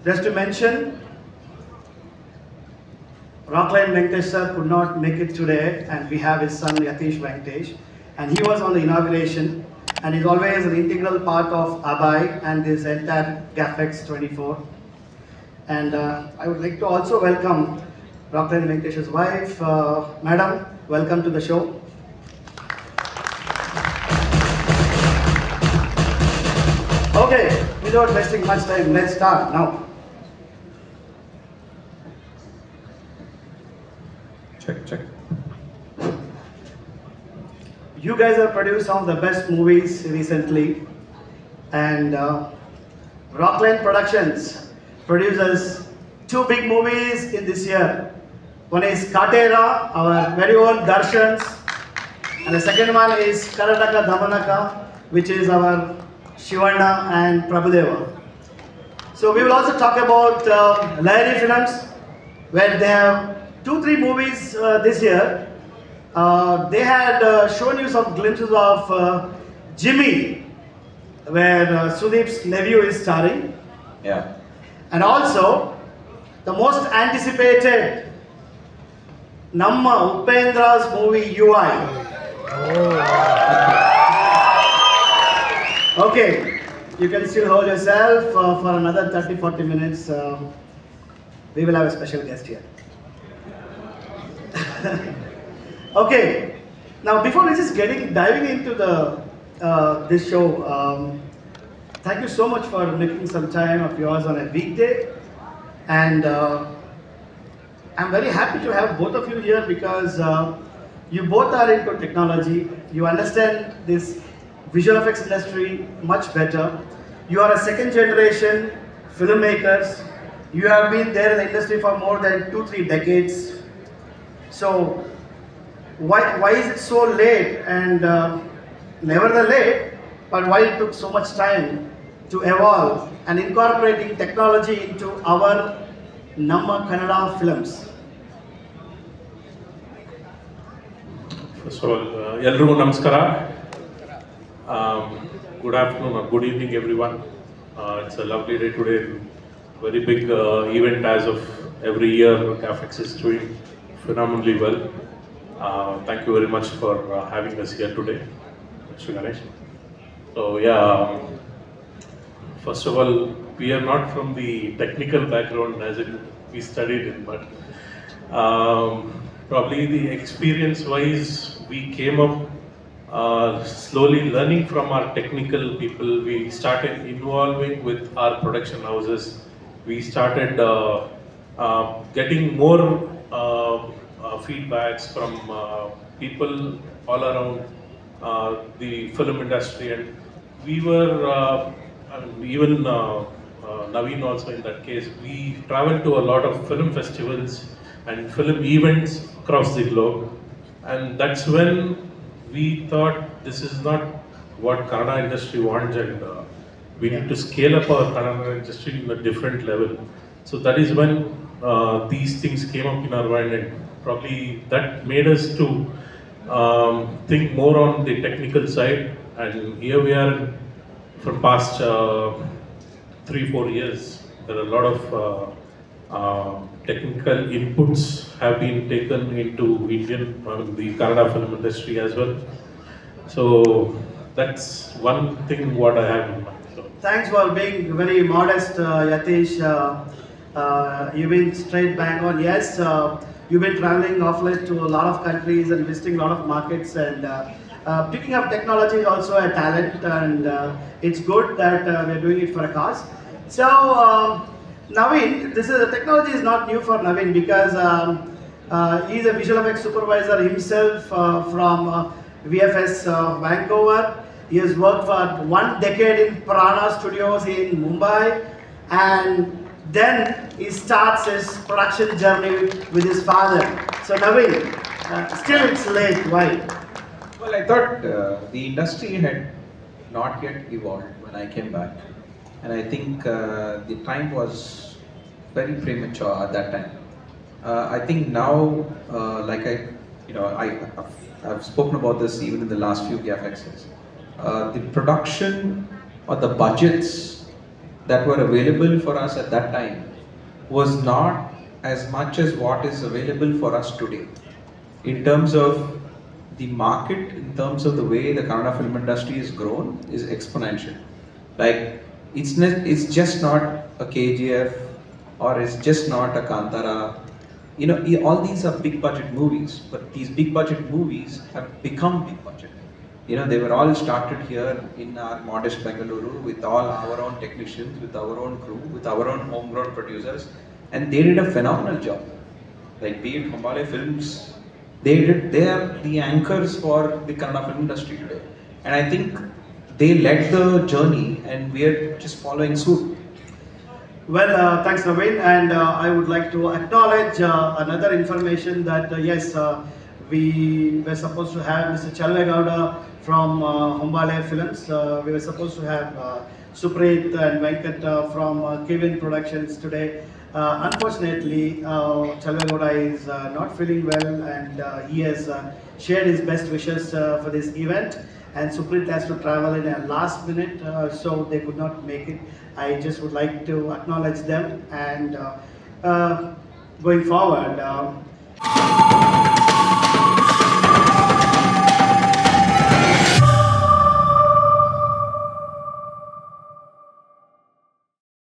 Just to mention, Rockline Venkatesh sir could not make it today, and we have his son Yateesh Venkatesh, and he was on the inauguration, and he's always an integral part of ABAI and this entire Gafx 24. And I would like to also welcome Rockline Venkatesh's wife, Madam. Welcome to the show. Okay, without wasting much time, let's start now. Check. You guys have produced some of the best movies recently, and Rockline Productions produces 2 big movies in this year. One is Kateera, our very own Darshans, and the second one is Karataka Dhamanaka, which is our Shivana and Prabhudeva. So we will also talk about Lahiri Films, where they have 2-3 movies this year. They had shown you some glimpses of Jimmy, where Sudeep's nephew is starring. Yeah. And also, the most anticipated Namma Upendra's movie UI. Okay, you can still hold yourself for another 30-40 minutes. We will have a special guest here. Okay, now before we just diving into the this show, thank you so much for making some time of yours on a weekday, and I'm very happy to have both of you here because you both are into technology. You understand this visual effects industry much better. You are a second generation filmmakers. You have been there in the industry for more than 2-3 decades. So why is it so late, and never the late, but why it took so much time to evolve and incorporating technology into our Namma Kannada films? First of all, Yalrigu Namaskara. Good afternoon or good evening, everyone. It's a lovely day today. Very big event as of every year. Gafx is doing phenomenally well. Thank you very much for having us here today, Mr. Ganesh. So yeah, first of all, we are not from the technical background as in we studied it, but probably the experience-wise, we came up slowly learning from our technical people. We started involving with our production houses. We started getting more feedbacks from people all around the film industry, and we were even Naveen also in that case. We traveled to a lot of film festivals and film events across the globe, and that's when we thought this is not what Kannada industry wants, and we need to scale up our Kannada industry in a different level. So that is when these things came up in our mind, and probably that made us to think more on the technical side. And here we are for past 3-4 years. There are a lot of technical inputs have been taken into the Kannada film industry as well. So that's one thing what I have in mind. So. Thanks for being very modest, Yateesh. You've been straight bang on. Yes, you've been traveling off late to a lot of countries and visiting a lot of markets, and picking up technology is also a talent, and it's good that we're doing it for a cause. So, Naveen, the technology is not new for Naveen because he's a visual effects supervisor himself from VFS Vancouver. He has worked for 1 decade in Prana Studios in Mumbai, and then he starts his production journey with his father. So Naveen, still it's late, why? Well, I thought the industry had not yet evolved when I came back, and I think the time was very premature at that time. I think now, I've spoken about this even in the last few Gafxes. The production or the budgets that were available for us at that time was not as much as what is available for us today. In terms of the market, in terms of the way the Kannada film industry has grown, is exponential. Like, it's just not a KGF, or it's just not a Kantara. You know, all these are big budget movies, but these big budget movies have become big budget. You know, they were all started here in our modest Bengaluru with all our own technicians, with our own crew, with our own homegrown producers, and they did a phenomenal job. Like, be it Hombale Films, they are the anchors for the Kannada film industry today. And I think they led the journey and we are just following suit. Well, thanks Naveen, and I would like to acknowledge another information that yes, we were supposed to have Mr. Chalvegowda from Hombale Films. We were supposed to have Suprit and Venkat from Kevin Productions today. Unfortunately, Chalvegowda is not feeling well, and he has shared his best wishes for this event. And Suprit has to travel in a last minute, so they could not make it. I just would like to acknowledge them, and going forward,